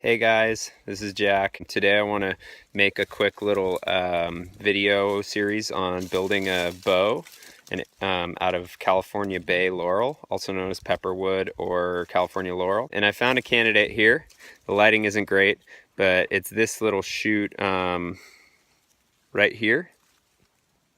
Hey guys, this is Jack. Today I want to make a quick little video series on building a bow out of California Bay laurel, also known as pepperwood or California laurel. And I found a candidate here. The lighting isn't great, but it's this little shoot right here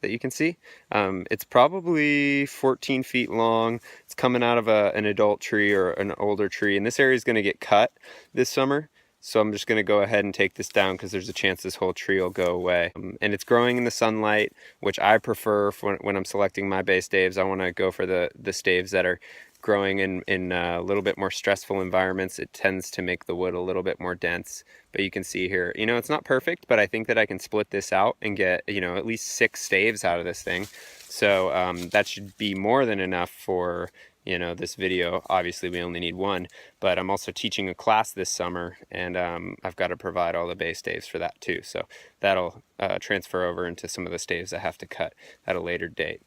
that you can see. It's probably 14 feet long. It's coming out of an adult tree or an older tree, and this area is going to get cut this summer. So I'm just going to go ahead and take this down because there's a chance this whole tree will go away. And it's growing in the sunlight, which I prefer for when I'm selecting my bay staves. I want to go for the staves that are growing in a little bit more stressful environments. It tends to make the wood a little bit more dense. But you can see here, you know, it's not perfect, but I think that I can split this out and get, you know, at least 6 staves out of this thing. So that should be more than enough for, you know, this video. Obviously we only need one, but I'm also teaching a class this summer, and I've got to provide all the bay staves for that too. So that'll transfer over into some of the staves I have to cut at a later date.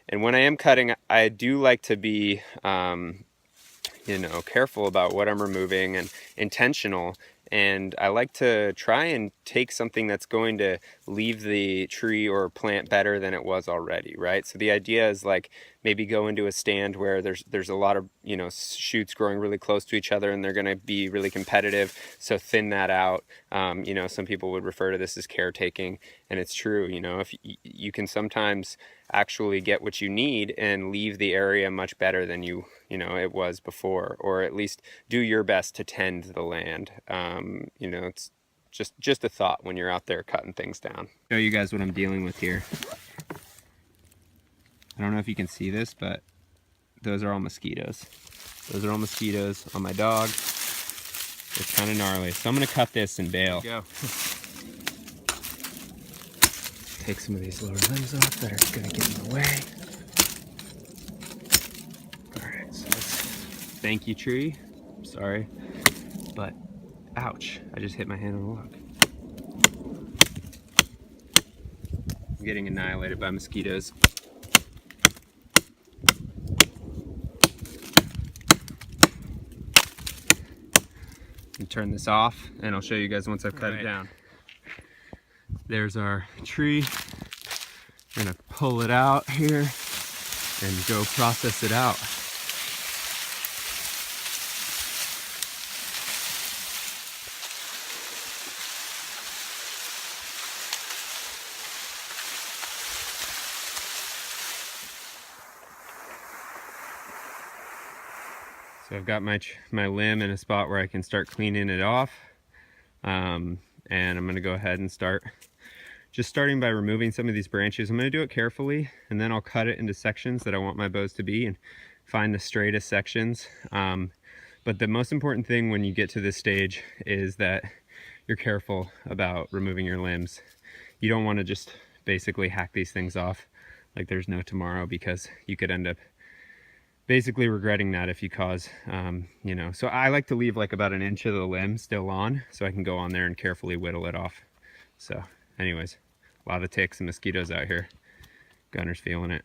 And when I am cutting, I do like to be, you know, careful about what I'm removing and intentional. And I like to try and take something that's going to leave the tree or plant better than it was already, right? So the idea is like maybe go into a stand where there's a lot of, you know, shoots growing really close to each other and they're going to be really competitive. So thin that out. You know, some people would refer to this as caretaking, and it's true. You know, if you can sometimes actually get what you need and leave the area much better than you know it was before, or at least do your best to tend the land. You know, it's just a thought when you're out there cutting things down. Show you guys what I'm dealing with here. I don't know if you can see this, but those are all mosquitoes. Those are all mosquitoes on my dog. It's kind of gnarly. So I'm gonna cut this and bail. Go. Take some of these lower limbs off that are gonna get in the way. All right, so let's, thank you tree. Sorry, but ouch, I just hit my hand on a log. I'm getting annihilated by mosquitoes. And turn this off, and I'll show you guys once I've cut it down. There's our tree. I'm gonna pull it out here and go process it out. So I've got my limb in a spot where I can start cleaning it off. And I'm gonna go ahead and starting by removing some of these branches. I'm gonna do it carefully, and then I'll cut it into sections that I want my bows to be and find the straightest sections. But the most important thing when you get to this stage is that you're careful about removing your limbs. You don't wanna just basically hack these things off like there's no tomorrow, because you could end up basically regretting that if you cause, you know. So I like to leave like about an inch of the limb still on, so I can go on there and carefully whittle it off. So anyways, a lot of ticks and mosquitoes out here. Gunner's feeling it.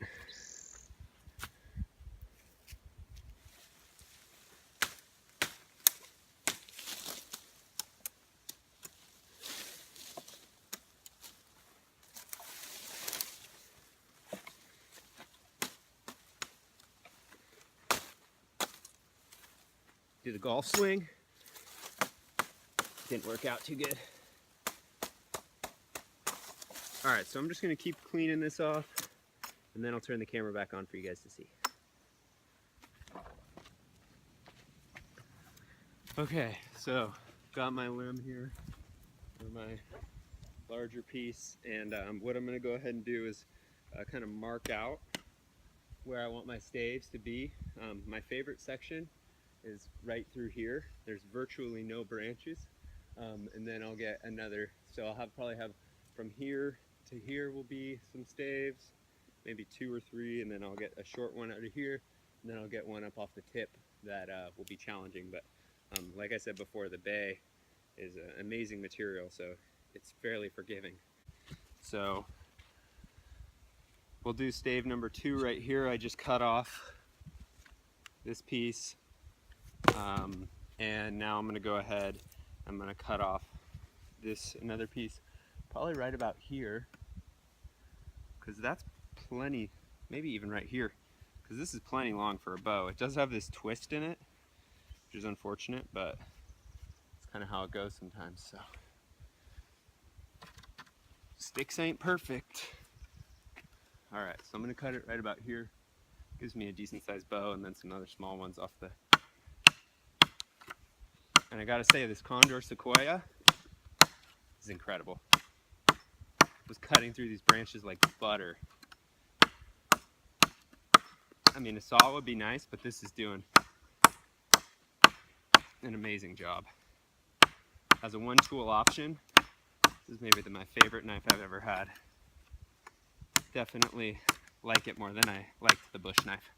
Do the golf swing. Didn't work out too good. All right, so I'm just gonna keep cleaning this off, and then I'll turn the camera back on for you guys to see. Okay, so got my limb here, or my larger piece, and what I'm gonna go ahead and do is kind of mark out where I want my staves to be. My favorite section is right through here. There's virtually no branches, and then I'll get another, so I'll probably have from here to here will be some staves, maybe 2 or 3, and then I'll get a short one out of here, and then I'll get one up off the tip that will be challenging. But like I said before, the bay is an amazing material, so it's fairly forgiving. So we'll do stave number 2 right here. I just cut off this piece, and now I'm going to go ahead I'm gonna cut off another piece, probably right about here, because that's plenty, maybe even right here, because this is plenty long for a bow. It does have this twist in it, which is unfortunate, but it's kind of how it goes sometimes. So sticks ain't perfect. All right, so I'm gonna cut it right about here. Gives me a decent sized bow, and then some other small ones off the. And I gotta say, this condor sequoia is incredible. Was cutting through these branches like butter. I mean, a saw would be nice, but this is doing an amazing job. As a one tool option, this is maybe my favorite knife I've ever had. Definitely like it more than I liked the bush knife.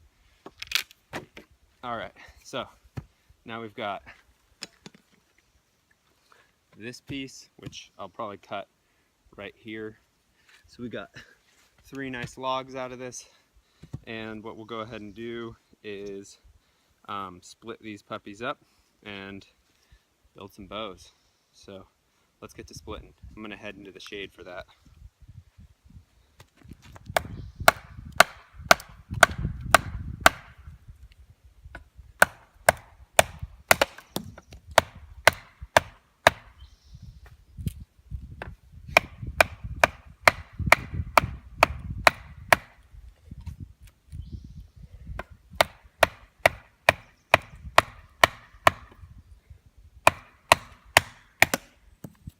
All right, so now we've got this piece, which I'll probably cut right here. So we got 3 nice logs out of this, and what we'll go ahead and do is split these puppies up and build some bows. So let's get to splitting. I'm gonna head into the shade for that.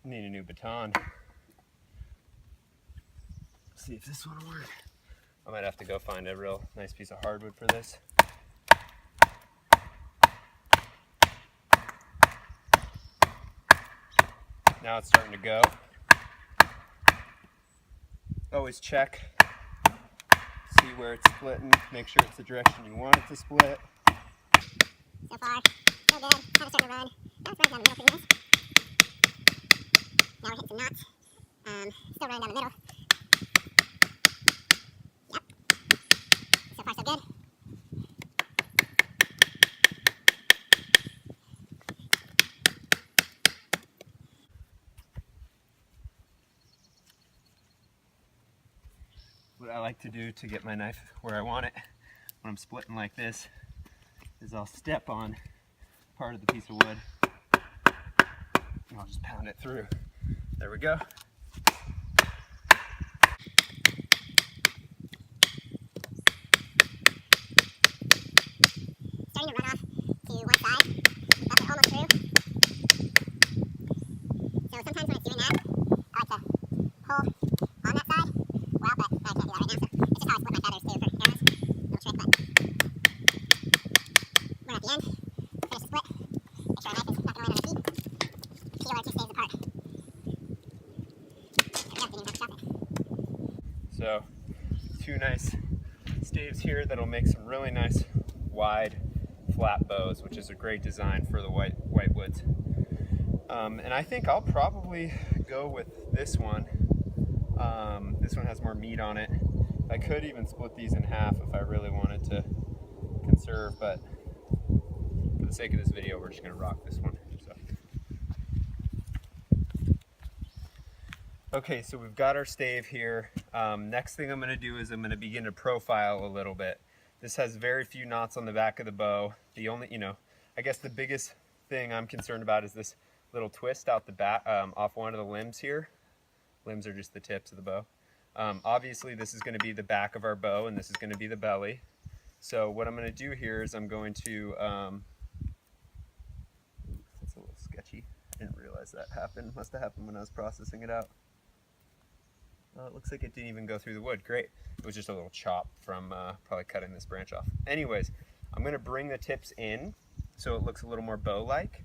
Need a new baton. See if this one will work. I might have to go find a real nice piece of hardwood for this. Now it's starting to go. Always check, see where it's splitting, make sure it's the direction you want it to split. So far, so good. Kind of starting to run. Now it's running down the middle pretty nice. Now we're hitting some knots. Still running down the middle. Yep. So far, so good. What I like to do to get my knife where I want it when I'm splitting like this is I'll step on part of the piece of wood and I'll just pound it through. There we go. Starting to run off to one side. That's it, almost through. So sometimes when it's doing that, I like to pull on that side. Well, but I can't do that right now, so it's just how I split my feathers too for arrows. Little trick, but we're at the end. Finish the split. Make sure our knife is not going to land on our feet. Peel our 2 staves apart. There we go, didn't even have to chop it. So 2 nice staves here that'll make some really nice wide flat bows, which is a great design for the whitewoods. And I think I'll probably go with this one. This one has more meat on it. I could even split these in half if I really wanted to conserve, but for the sake of this video, we're just gonna rock this one. So. Okay, so we've got our stave here. Next thing I'm gonna do is I'm gonna begin to profile a little bit. This has very few knots on the back of the bow. The only, I guess the biggest thing I'm concerned about is this little twist out the back, off one of the limbs here. Limbs are just the tips of the bow. Obviously this is going to be the back of our bow and this is going to be the belly. So what I'm going to do here is I'm going to, that's a little sketchy. I didn't realize that happened. Must have happened when I was processing it out. It looks like it didn't even go through the wood. Great. It was just a little chop from probably cutting this branch off. Anyways, I'm going to bring the tips in so it looks a little more bow-like.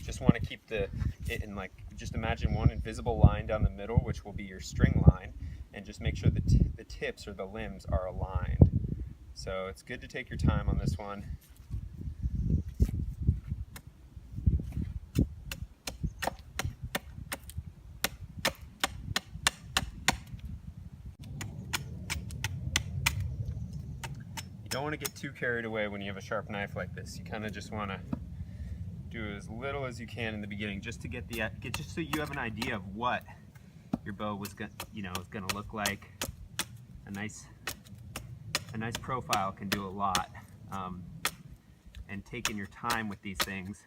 Just want to keep it in, like, just imagine one invisible line down the middle, which will be your string line, and just make sure that the tips or the limbs are aligned. So it's good to take your time on this one. You don't want to get too carried away when you have a sharp knife like this. You kind of just want to do as little as you can in the beginning, just to get just so you have an idea of what your bow was gonna look like. A nice profile can do a lot, and taking your time with these things,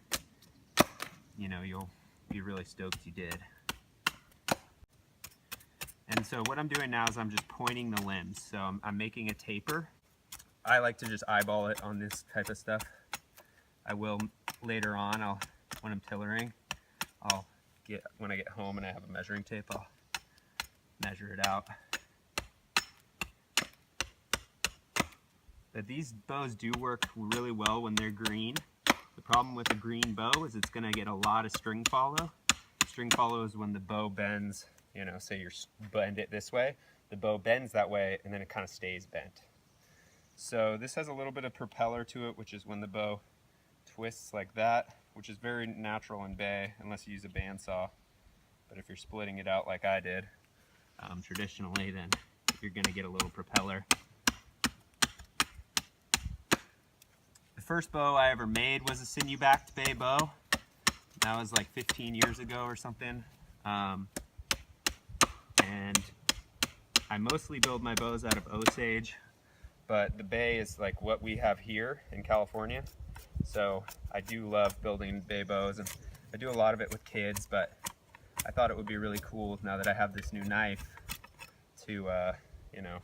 you'll be really stoked you did. And so what I'm doing now is I'm just pointing the limbs. So I'm making a taper. I like to just eyeball it on this type of stuff. I will later on, when I'm tillering, when I get home and I have a measuring tape, I'll measure it out. But these bows do work really well when they're green. The problem with a green bow is it's gonna get a lot of string follow. String follow is when the bow bends, say you bend it this way, the bow bends that way and then it kind of stays bent. So this has a little bit of propeller to it, which is when the bow twists like that, which is very natural in bay, unless you use a bandsaw. But if you're splitting it out like I did, traditionally, then you're gonna get a little propeller. The first bow I ever made was a sinew-backed bay bow. That was like 15 years ago or something. And I mostly build my bows out of Osage, but the bay is like what we have here in California. So I do love building bay bows, and I do a lot of it with kids, but I thought it would be really cool now that I have this new knife to,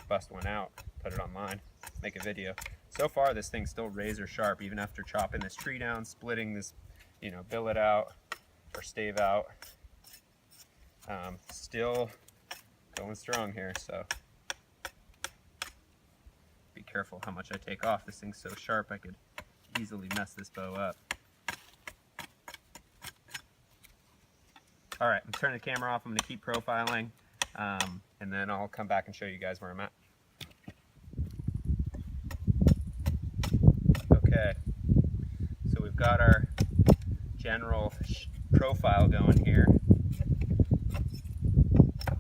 bust one out, put it online, make a video. So far, this thing's still razor sharp, even after chopping this tree down, splitting this, billet out or stave out. Still going strong here, so be careful how much I take off. This thing's so sharp I could easily mess this bow up. All right, I'm turning the camera off. I'm gonna keep profiling, and then I'll come back and show you guys where I'm at. Okay, so we've got our general profile going here.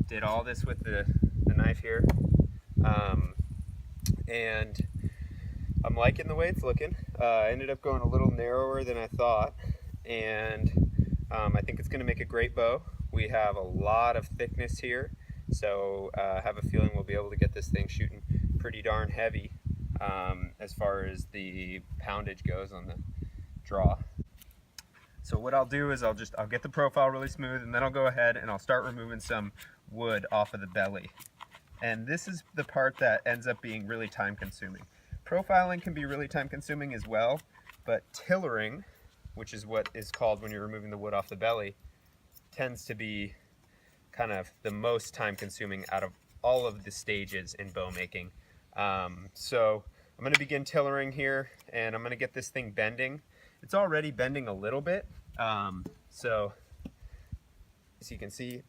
Did all this with the knife here, and I'm liking the way it's looking. I ended up going a little narrower than I thought, and I think it's going to make a great bow. We have a lot of thickness here, so I have a feeling we'll be able to get this thing shooting pretty darn heavy as far as the poundage goes on the draw. So what I'll do is I'll get the profile really smooth, and then I'll go ahead and I'll start removing some wood off of the belly. And this is the part that ends up being really time consuming. Profiling can be really time consuming as well, but tillering, which is what is called when you're removing the wood off the belly, tends to be kind of the most time consuming out of all of the stages in bow making. So I'm going to begin tillering here, and I'm going to get this thing bending. It's already bending a little bit, so as you can see,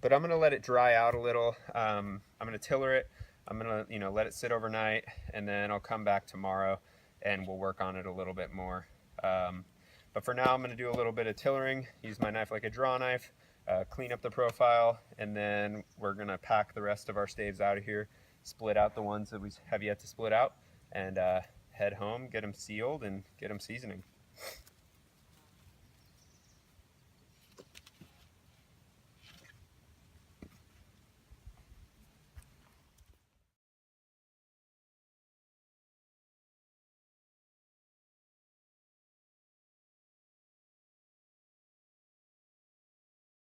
but I'm going to let it dry out a little. I'm going to tiller it. I'm going to let it sit overnight, and then I'll come back tomorrow and we'll work on it a little bit more. But for now, I'm going to do a little bit of tillering, use my knife like a draw knife, clean up the profile, and then we're going to pack the rest of our staves out of here, split out the ones that we have yet to split out, and head home, get them sealed, and get them seasoning.